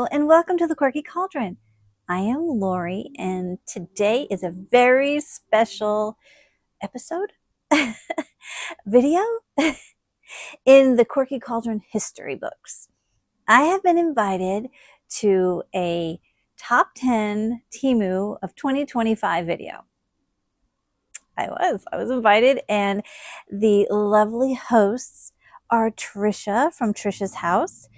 Hello and welcome to the Quirky Cauldron. I am Lori and today is a very special episode, video in the Quirky Cauldron history books. I have been invited to a top 10 Temu of 2025 video. I was invited, and the lovely hosts are Trisha from Trisha's House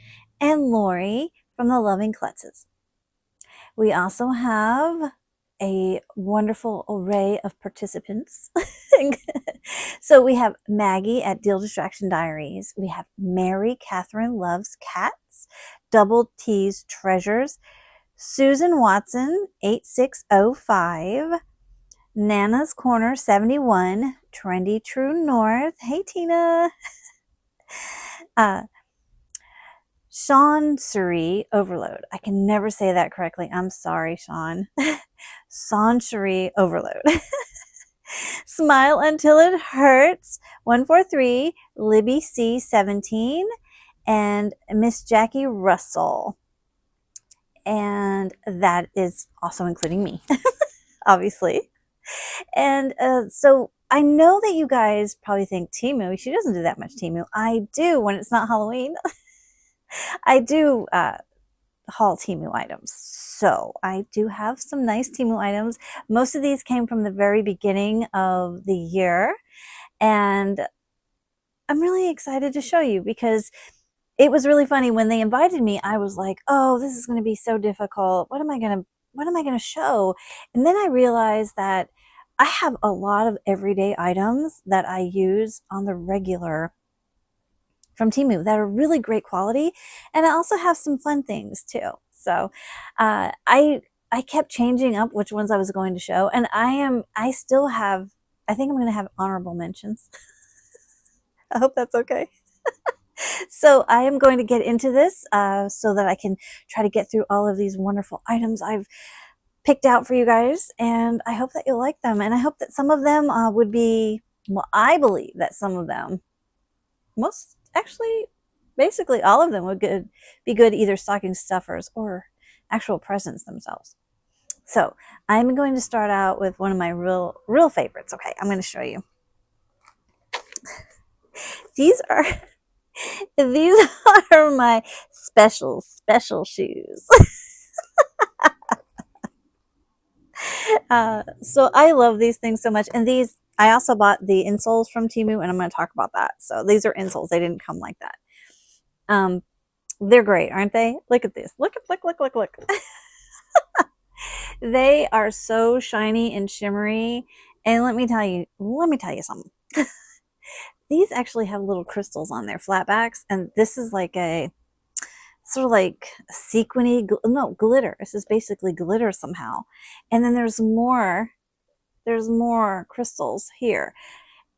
and Lori from the Loving Klutzes. We also have a wonderful array of participants. So we have Maggie at Deal Distraction Diaries. We have Mary Catherine Loves Cats, Double T's Treasures, Susan Watson 8605, Nana's Corner 71, Trendy True North. Hey Tina. Sean Cherie Overload. I can never say that correctly. I'm sorry, Sean. Sean Cherie Overload. Smile Until It Hurts 143, Libby C 17, and Miss Jackie Russell. And that is also including me, obviously. And so I know that you guys probably think Temu, she doesn't do that much Temu. I do when it's not Halloween. I do haul Temu items. So I do have some nice Temu items. Most of these came from the very beginning of the year. And I'm really excited to show you because it was really funny when they invited me. I was like, oh, this is going to be so difficult. What am I going to show? And then I realized that I have a lot of everyday items that I use on the regular from Temu that are really great quality. And I also have some fun things too. So I kept changing up which ones I was going to show. And I still have, I think I'm going to have honorable mentions. I hope that's okay. So I am going to get into this so that I can try to get through all of these wonderful items I've picked out for you guys. And I hope that you'll like them. And I hope that some of them would be, well, I believe that some of them, basically all of them would be good either stocking stuffers or actual presents themselves. So I'm going to start out with one of my real favorites. Okay, I'm going to show you. These are my special shoes. So I love these things so much. And these, I also bought the insoles from Temu, and I'm going to talk about that. So these are insoles. They didn't come like that. They're great, aren't they? Look at this. Look. They are so shiny and shimmery. And let me tell you something. These actually have little crystals on their flatbacks, and this is like a sort of like sequiny, glitter. This is basically glitter somehow. And then there's more crystals here.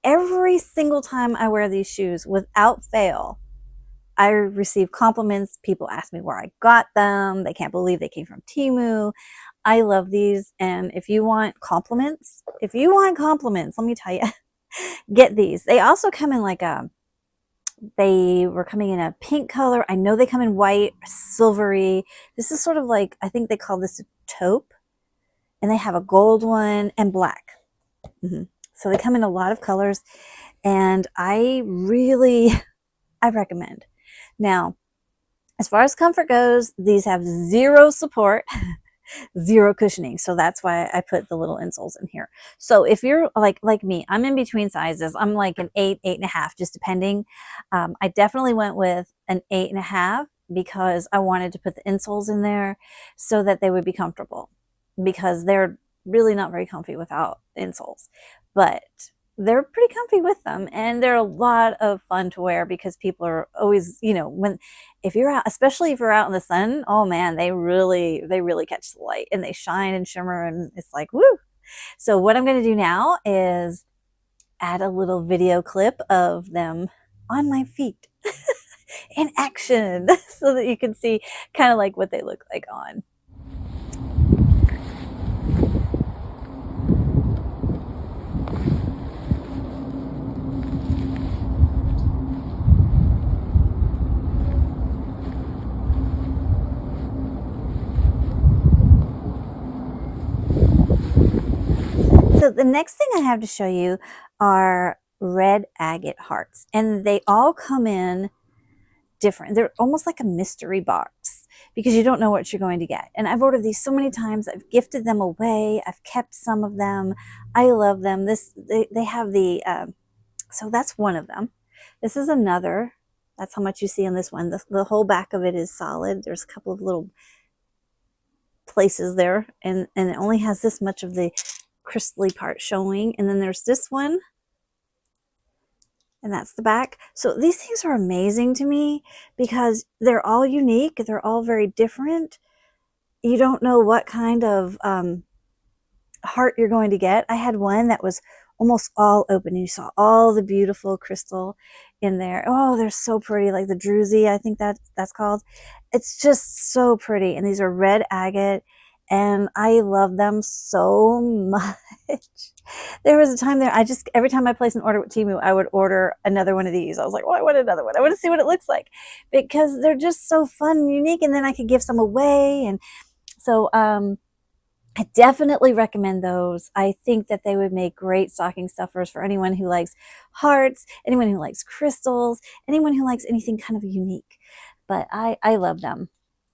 Every single time I wear these shoes, without fail, I receive compliments. People ask me where I got them. They can't believe they came from Temu. I love these. And if you want compliments, let me tell you, get these. They also come in like they were coming in a pink color. I know they come in white, silvery. This is sort of like, I think they call this a taupe. And they have a gold one and black. So they come in a lot of colors. And I recommend. Now, as far as comfort goes, these have zero support, zero cushioning. So that's why I put the little insoles in here. So if you're like me, I'm in between sizes. I'm like an 8.5, just depending. I definitely went with an 8.5 because I wanted to put the insoles in there so that they would be comfortable, because they're really not very comfy without insoles. But they're pretty comfy with them, and they're a lot of fun to wear because people are always, if you're out, especially if you're out in the sun, oh man, they really catch the light, and they shine and shimmer, and it's like, woo. So what I'm going to do now is add a little video clip of them on my feet in action so that you can see kind of like what they look like on. the next thing I have to show you are red agate hearts, and they all come in different. They're almost like a mystery box because you don't know what you're going to get. And I've ordered these so many times. I've gifted them away. I've kept some of them. I love them. They have the so that's one of them. This is another. That's how much you see on this one. The whole back of it is solid. There's a couple of little places there, and it only has this much of the crystally part showing. And then there's this one, and that's the back. So these things are amazing to me because they're all unique. They're all very different. You don't know what kind of heart you're going to get. I had one that was almost all open. You saw all the beautiful crystal in there. Oh, they're so pretty. Like the druzy, I think that's called. It's just so pretty. And these are red agate, and I love them so much. There was a time there, every time I placed an order with Temu, I would order another one of these. I was like, well, I want another one. I want to see what it looks like because they're just so fun and unique. And then I could give some away. And so, I definitely recommend those. I think that they would make great stocking stuffers for anyone who likes hearts, anyone who likes crystals, anyone who likes anything kind of unique. But I love them,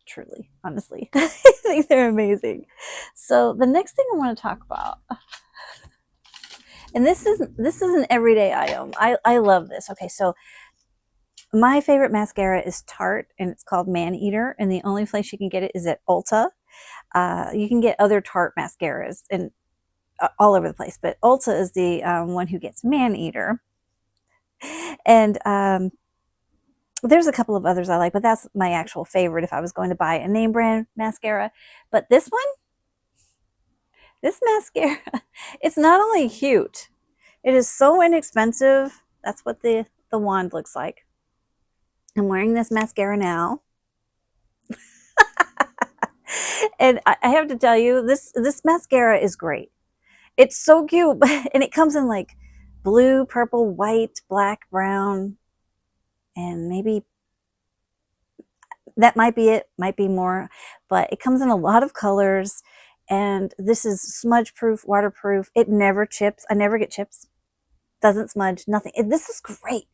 truly, honestly. I think they're amazing. So the next thing I want to talk about, and this is an everyday item. I love this. Okay, so my favorite mascara is Tarte, and it's called Man Eater, and the only place you can get it is at Ulta. You can get other Tarte mascaras and all over the place, but Ulta is the one who gets Man Eater. And there's a couple of others I like, but that's my actual favorite if I was going to buy a name brand mascara. But this mascara, it's not only cute, it is so inexpensive. That's what the wand looks like. I'm wearing this mascara now. And I have to tell you, this mascara is great. It's so cute, and it comes in like blue, purple, white, black, brown, and maybe that might be it, might be more, but it comes in a lot of colors, and this is smudge proof, waterproof. It never chips. I never get chips. Doesn't smudge, nothing. This is great.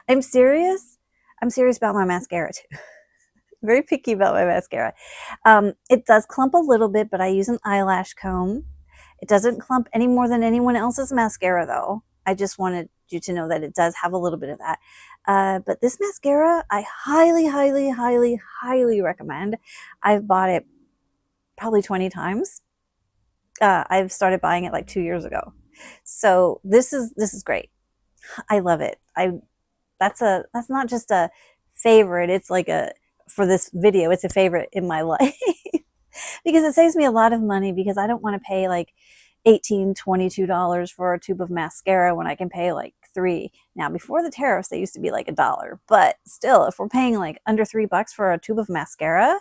I'm serious. I'm serious about my mascara too. Very picky about my mascara. It does clump a little bit, but I use an eyelash comb. It doesn't clump any more than anyone else's mascara though. I just wanted you to know that it does have a little bit of that. But this mascara, I highly, highly, highly, highly recommend. I've bought it probably 20 times. I've started buying it like 2 years ago. So this is great. I love it. That's not just a favorite. It's like for this video, it's a favorite in my life because it saves me a lot of money because I don't want to pay like $18, $22 for a tube of mascara when I can pay like $3. Now, before the tariffs, they used to be like $1, but still, if we're paying like under $3 for a tube of mascara,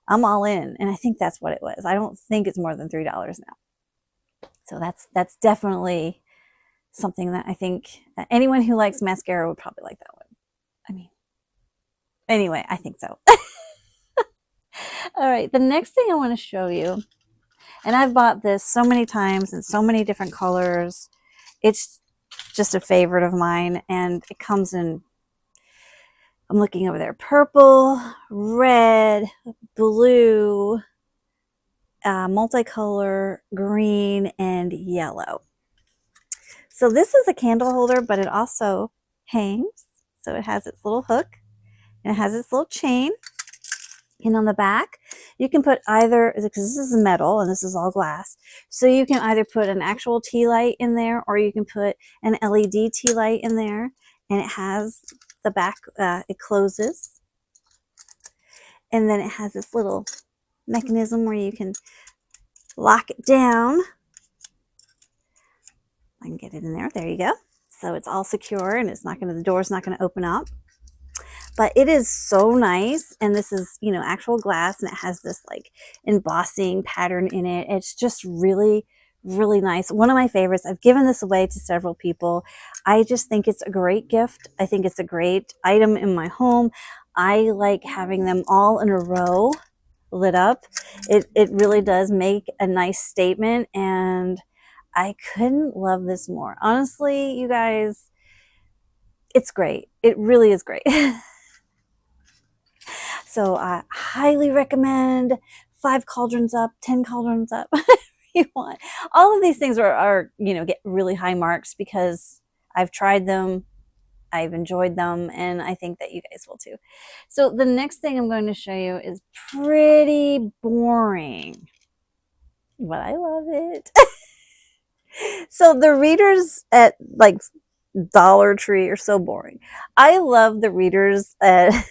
I'm all in. And I think that's what it was. I don't think it's more than $3 now. So that's definitely something that I think anyone who likes mascara would probably like that one. I mean, anyway, I think so. All right, the next thing I want to show you, and I've bought this so many times in so many different colors. It's just a favorite of mine, and it comes in, I'm looking over there, purple, red, blue, multicolor, green, and yellow. So this is a candle holder, but it also hangs. So it has its little hook, and it has its little chain. And on the back, you can put either, because this is metal and this is all glass, so you can either put an actual tea light in there, or you can put an LED tea light in there. And it has the back, it closes. And then it has this little mechanism where you can lock it down. I can get it in there. There you go. So it's all secure, and it's not going to, the door's not going to open up. But it is so nice, and this is, you know, actual glass, and it has this like embossing pattern in it. It's just really, really nice. One of my favorites. I've given this away to several people. I just think it's a great gift. I think it's a great item in my home. I like having them all in a row lit up. It really does make a nice statement, and I couldn't love this more. Honestly, you guys, it's great. It really is great. So I highly recommend 5 cauldrons up, 10 cauldrons up, whatever you want. All of these things are, you know, get really high marks because I've tried them, I've enjoyed them, and I think that you guys will too. So the next thing I'm going to show you is pretty boring, but I love it. So the readers at like Dollar Tree are so boring. I love the readers at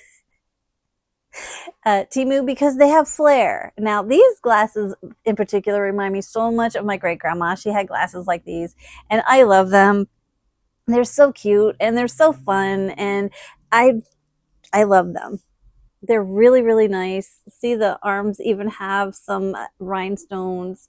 Temu because they have flair. Now, these glasses in particular remind me so much of my great grandma. She had glasses like these, and I love them. They're so cute and they're so fun, and I love them. They're really, really nice. See, the arms even have some rhinestones,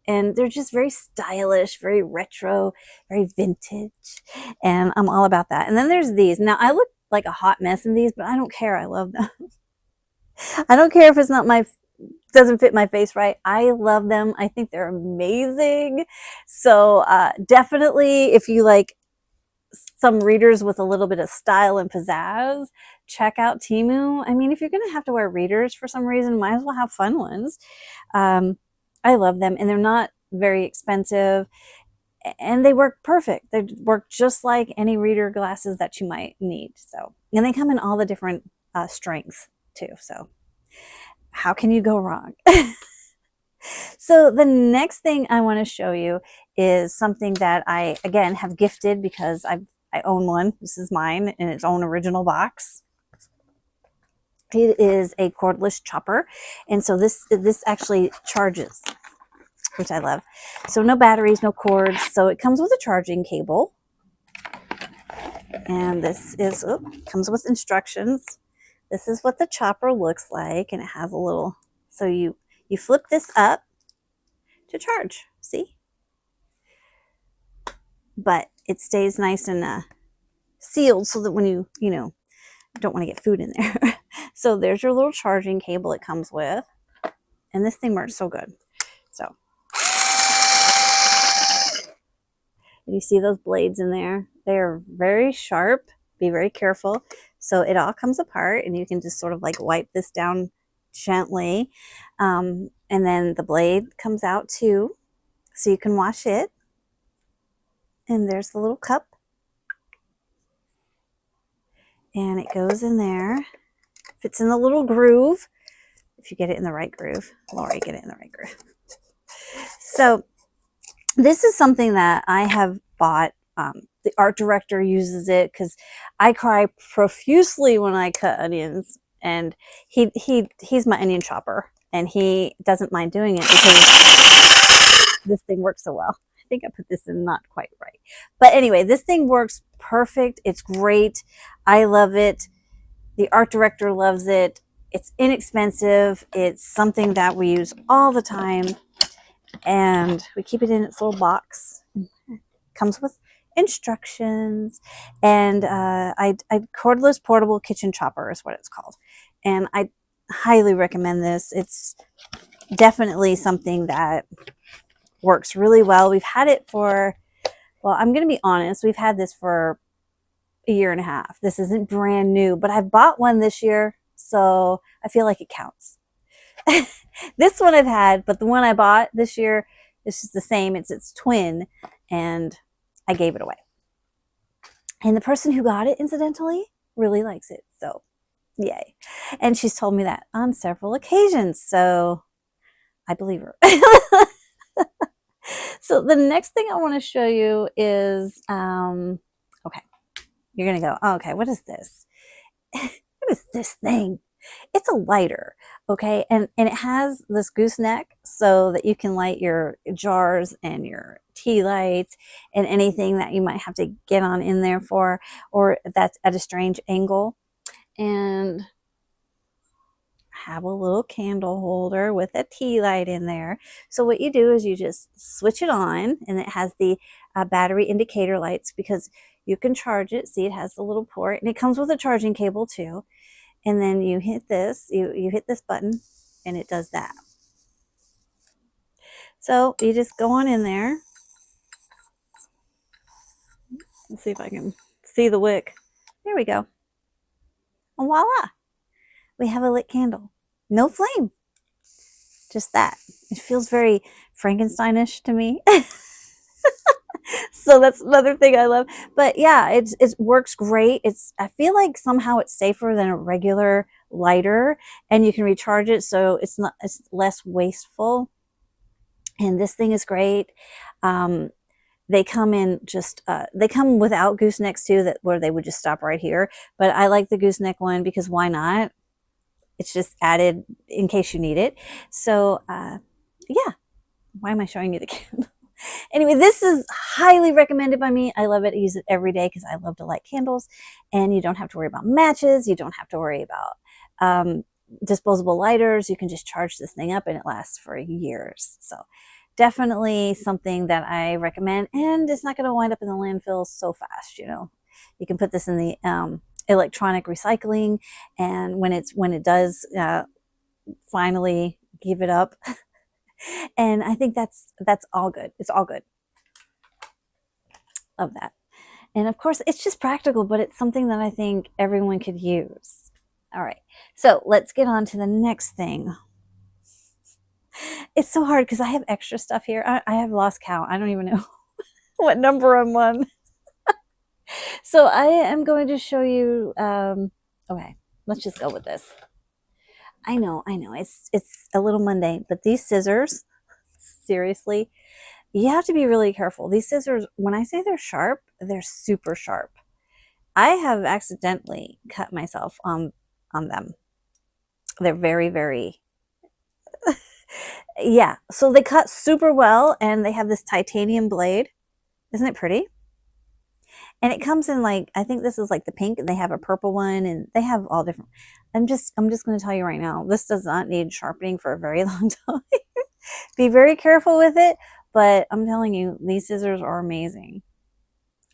and they're just very stylish, very retro, very vintage, and I'm all about that. And then there's these. Now, I look like a hot mess in these, but I don't care. I love them. I don't care if it's not doesn't fit my face right. I love them. I think they're amazing. So definitely, if you like some readers with a little bit of style and pizzazz, check out Temu. I mean, if you're going to have to wear readers for some reason, might as well have fun ones. I love them, and they're not very expensive, and they work perfect. They work just like any reader glasses that you might need. So, and they come in all the different strengths too. So how can you go wrong? So the next thing I want to show you is something that I, again, have gifted because I own one. This is mine in its own original box. It is a cordless chopper, and so this actually charges, which I love. So no batteries, no cords. So it comes with a charging cable, and this is comes with instructions. This is what the chopper looks like, and it has a little. So you flip this up to charge. See, but it stays nice and sealed so that when you don't want to get food in there. So there's your little charging cable it comes with, and this thing works so good. So you see those blades in there? They're very sharp. Be very careful. So it all comes apart, and you can just sort of like wipe this down gently, and then the blade comes out too, so you can wash it. And there's the little cup, and it goes in there. Fits in the little groove. If you get it in the right groove, Lori, get it in the right groove. So this is something that I have bought. The art director uses it because I cry profusely when I cut onions, and he's my onion chopper, and he doesn't mind doing it because this thing works so well. I think I put this in not quite right, but anyway, this thing works perfect. It's great. I love it. The art director loves it. It's inexpensive. It's something that we use all the time, and we keep it in its little box. It comes with instructions, and I cordless portable kitchen chopper is what it's called, and I highly recommend this. It's definitely something that works really well. We've had it for, well, I'm going to be honest, we've had this for a year and a half. This isn't brand new, but I bought one this year, so I feel like it counts. This one I've had, but the one I bought this year is just the same. It's its twin, and I gave it away. And the person who got it, incidentally, really likes it. So, yay. And she's told me that on several occasions, so I believe her. So the next thing I want to show you is, okay, you're going to go, oh, okay, what is this? What is this thing? It's a lighter, okay? And it has this gooseneck so that you can light your jars and your tea lights and anything that you might have to get on in there for, or that's at a strange angle. And have a little candle holder with a tea light in there. So what you do is you just switch it on, and it has the battery indicator lights because you can charge it. See, it has the little port, and it comes with a charging cable too. And then you hit this, you hit this button, and it does that. So you just go on in there, Let's see if I can see the wick. There we go. And voila, we have a lit candle. No flame, just that. It feels very Frankensteinish to me. So that's another thing I love. But yeah, it works great. I feel like somehow it's safer than a regular lighter, and you can recharge it, so it's less wasteful. And this thing is great. They come in just they come without goosenecks too, where they would just stop right here. But I like the gooseneck one because why not? It's just added in case you need it. So yeah, why am I showing you the candle? Anyway, this is highly recommended by me. I love it. I use it every day because I love to light candles, and you don't have to worry about matches. You don't have to worry about disposable lighters. You can just charge this thing up and it lasts for years. So definitely something that I recommend, and it's not going to wind up in the landfill so fast. You know, you can put this in the electronic recycling, and when it does finally give it up. And I think that's all good. It's all good. Love that. And of course, it's just practical, but it's something that I think everyone could use. All right, so let's get on to the next thing. It's so hard because I have extra stuff here. I have lost count. I don't even know what number I'm on. So I am going to show you, okay, let's just go with this. I know, it's a little mundane, but these scissors, seriously, you have to be really careful. These scissors, when I say they're sharp, they're super sharp. I have accidentally cut myself on them. They're very, very, yeah. So they cut super well, and they have this titanium blade. Isn't it pretty? And it comes in like, I think this is like the pink, and they have a purple one, and they have all different. I'm just going to tell you right now, this does not need sharpening for a very long time. Be very careful with it, but I'm telling you, these scissors are amazing.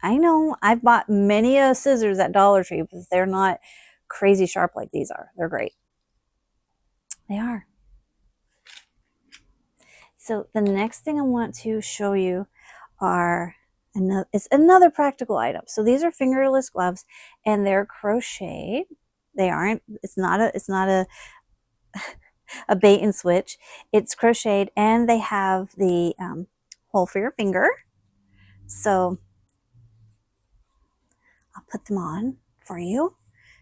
I know I've bought many scissors at Dollar Tree, but they're not crazy sharp like these are. They're great. They are. So the next thing I want to show you are another practical item. So these are fingerless gloves, and they're crocheted. They aren't. It's not a a bait and switch. It's crocheted, and they have the hole for your finger. So I'll put them on for you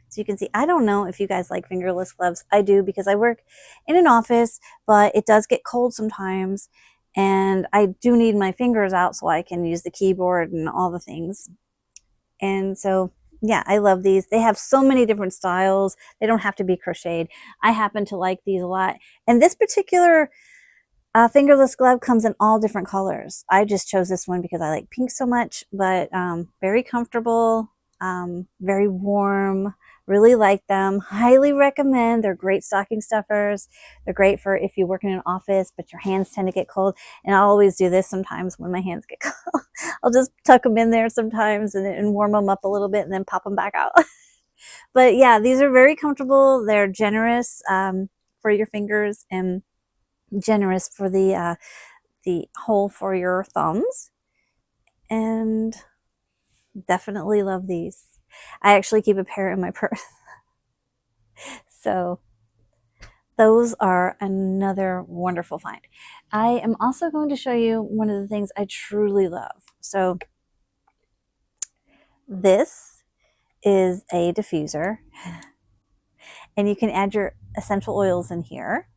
so you can see. I don't know if you guys like fingerless gloves. I do, because I work in an office, but it does get cold sometimes, and I do need my fingers out so I can use the keyboard and all the things. And so yeah, I love these. They have so many different styles. They don't have to be crocheted. I happen to like these a lot. And this particular fingerless glove comes in all different colors. I just chose this one because I like pink so much, but very comfortable, very warm. Really like them. Highly recommend. They're great stocking stuffers. They're great for if you work in an office, but your hands tend to get cold. And I'll always do this sometimes when my hands get cold. I'll just tuck them in there sometimes and warm them up a little bit and then pop them back out. But yeah, these are very comfortable. They're generous for your fingers and generous for the hole for your thumbs. And definitely love these. I actually keep a pair in my purse. So those are another wonderful find. I am also going to show you one of the things I truly love. So this is a diffuser, and you can add your essential oils in here,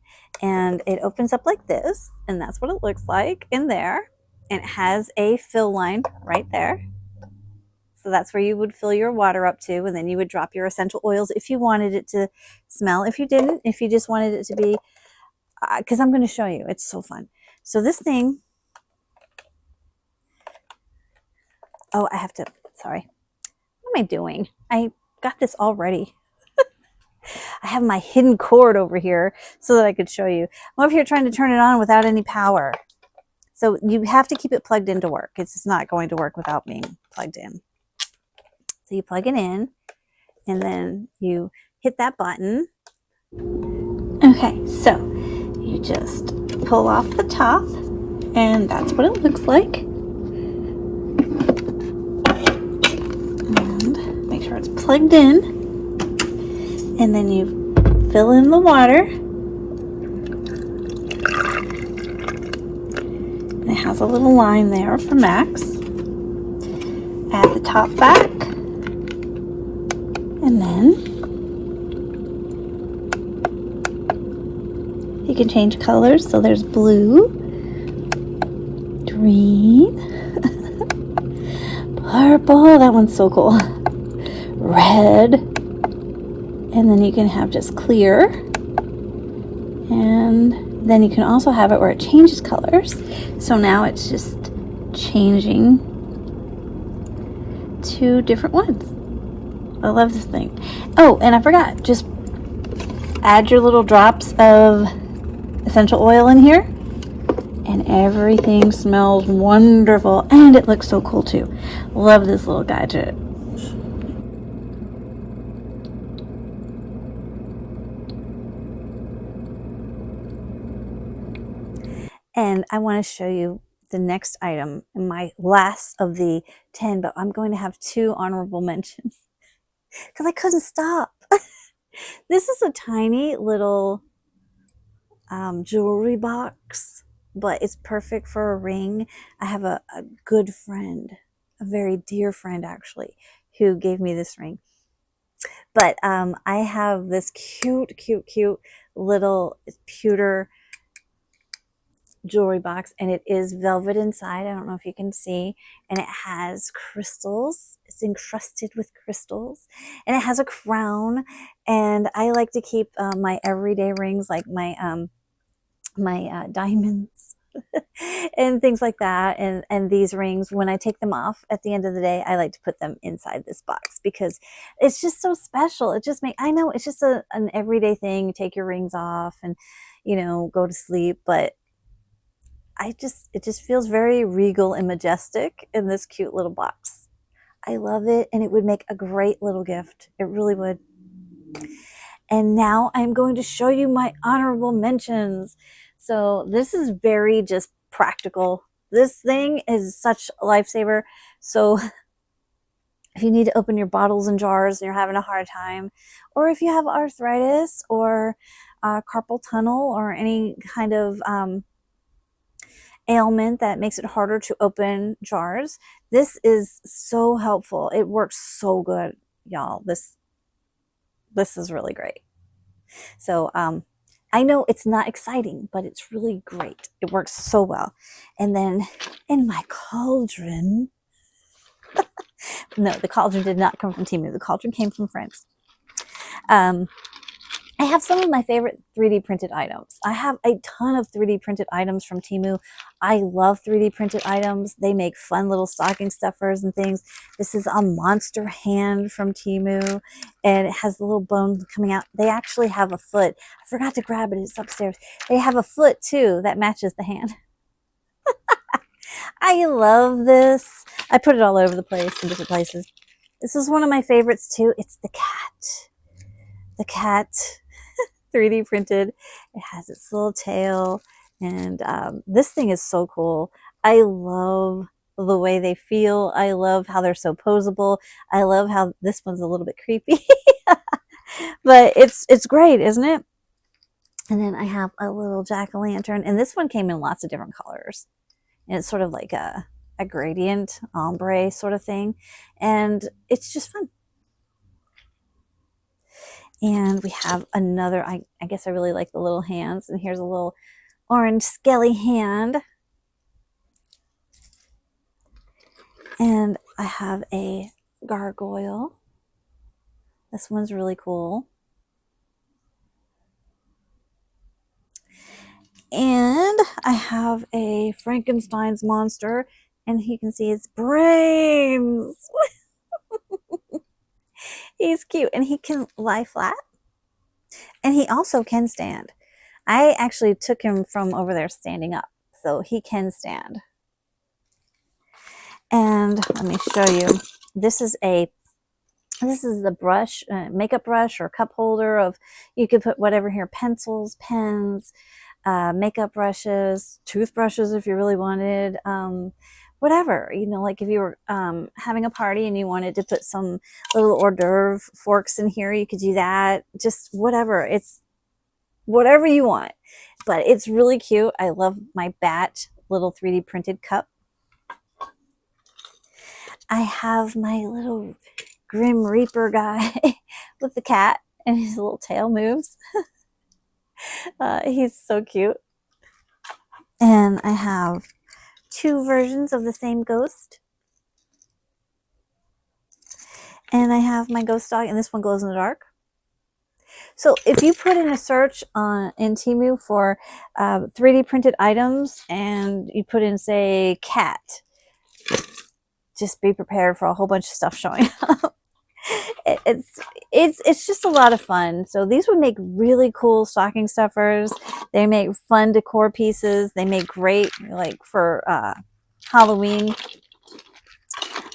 and it opens up like this, and that's what it looks like in there. And it has a fill line right there. So that's where you would fill your water up to, and then you would drop your essential oils if you wanted it to smell. If you didn't, if you just wanted it to be, because I'm going to show you, it's so fun. So this thing, oh, I have to, sorry. What am I doing? I got this all ready. I have my hidden cord over here so that I could show you. I'm over here trying to turn it on without any power. So you have to keep it plugged in to work. It's just not going to work without being plugged in. So you plug it in, and then you hit that button. Okay, so you just pull off the top, and that's what it looks like. plugged in, and then you fill in the water. And it has a little line there for Max. Add the top back, and then you can change colors. So there's blue, green, purple, that one's so cool, red, and then you can have just clear, and then you can also have it where it changes colors. So now it's just changing two different ones. I love this thing. Oh, and I forgot, just add your little drops of essential oil in here, and everything smells wonderful, and it looks so cool too. Love this little gadget. And I want to show you the next item, my last of the 10, but I'm going to have 2 honorable mentions because I couldn't stop. This is a tiny little jewelry box, but it's perfect for a ring. I have a good friend, a very dear friend actually, who gave me this ring. But I have this cute little pewter jewelry box, and it is velvet inside. I don't know if you can see, and it has crystals. It's encrusted with crystals, and it has a crown. And I like to keep my everyday rings, like my diamonds and things like that, and these rings, when I take them off at the end of the day, I like to put them inside this box because it's just so special. It just I know it's just an everyday thing. You take your rings off and, you know, go to sleep, but it just feels very regal and majestic in this cute little box. I love it, and it would make a great little gift. It really would. And now I'm going to show you my honorable mentions. So this is very just practical. This thing is such a lifesaver. So if you need to open your bottles and jars and you're having a hard time, or if you have arthritis or carpal tunnel or any kind of ailment that makes it harder to open jars, this is so helpful. It works so good, y'all. This is really great. So I know it's not exciting, but it's really great. It works so well. And then in my cauldron, no, the cauldron did not come from Temu. The cauldron came from friends. I have some of my favorite 3D printed items. I have a ton of 3D printed items from Temu. I love 3D printed items. They make fun little stocking stuffers and things. This is a monster hand from Temu, and it has the little bone coming out. They actually have a foot. I forgot to grab it. It's upstairs. They have a foot too that matches the hand. I love this. I put it all over the place in different places. This is one of my favorites too. It's the cat. The cat. 3D printed. It has its little tail, and this thing is so cool. I love the way they feel. I love how they're so posable. I love how this one's a little bit creepy, but it's great, isn't it? And then I have a little jack-o'-lantern, and this one came in lots of different colors, and it's sort of like a gradient ombre sort of thing, and it's just fun. And we have another, I guess I really like the little hands. And here's a little orange skelly hand. And I have a gargoyle. This one's really cool. And I have a Frankenstein's monster. And you can see his brains. He's cute, and he can lie flat, and he also can stand. I actually took him from over there standing up, so he can stand. And let me show you. This is the brush, makeup brush or cup holder of, you could put whatever here, pencils, pens, makeup brushes, toothbrushes if you really wanted, whatever, like if you were having a party and you wanted to put some little hors d'oeuvre forks in here, you could do that. Just whatever. It's whatever you want. But it's really cute. I love my bat little 3D printed cup. I have my little Grim Reaper guy with the cat, and his little tail moves. He's so cute. And I have 2 versions of the same ghost. And I have my ghost dog, and this one glows in the dark. So if you put in a search in Temu for 3D printed items, and you put in, say, cat, just be prepared for a whole bunch of stuff showing up. It's just a lot of fun. So these would make really cool stocking stuffers. They make fun decor pieces. They make great like for Halloween.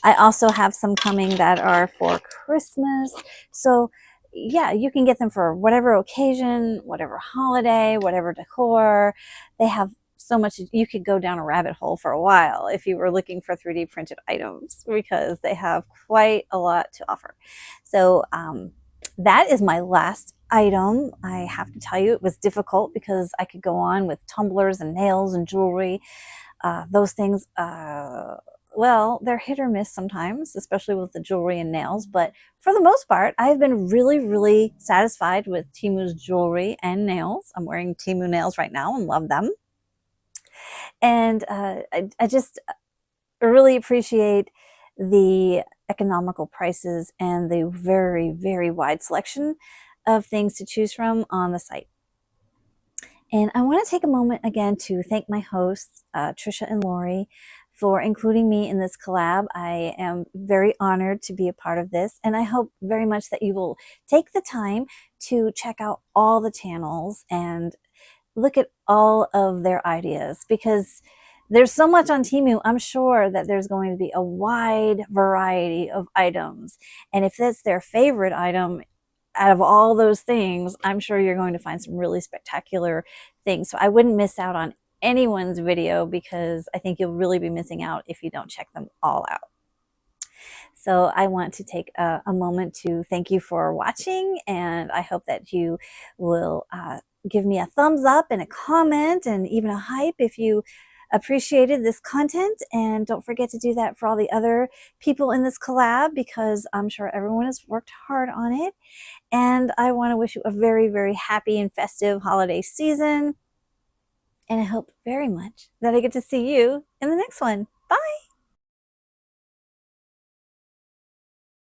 I also have some coming that are for Christmas. So yeah, you can get them for whatever occasion, whatever holiday, whatever decor. They have so much. You could go down a rabbit hole for a while if you were looking for 3D printed items, because they have quite a lot to offer. So that is my last item. I have to tell you, it was difficult because I could go on with tumblers and nails and jewelry. Those things, well, they're hit or miss sometimes, especially with the jewelry and nails. But for the most part, I've been really, really satisfied with Temu's jewelry and nails. I'm wearing Temu nails right now and love them. And I just really appreciate the economical prices and the very, very wide selection of things to choose from on the site. And I want to take a moment again to thank my hosts, Trisha and Lori, for including me in this collab. I am very honored to be a part of this, and I hope very much that you will take the time to check out all the channels and look at all of their ideas, because there's so much on Temu. I'm sure that there's going to be a wide variety of items, and if that's their favorite item out of all those things, I'm sure you're going to find some really spectacular things. So I wouldn't miss out on anyone's video, because I think you'll really be missing out if you don't check them all out. So I want to take a moment to thank you for watching, and I hope that you will give me a thumbs up and a comment and even a hype if you appreciated this content. And don't forget to do that for all the other people in this collab, because I'm sure everyone has worked hard on it. And I want to wish you a very, very happy and festive holiday season. And I hope very much that I get to see you in the next one. Bye.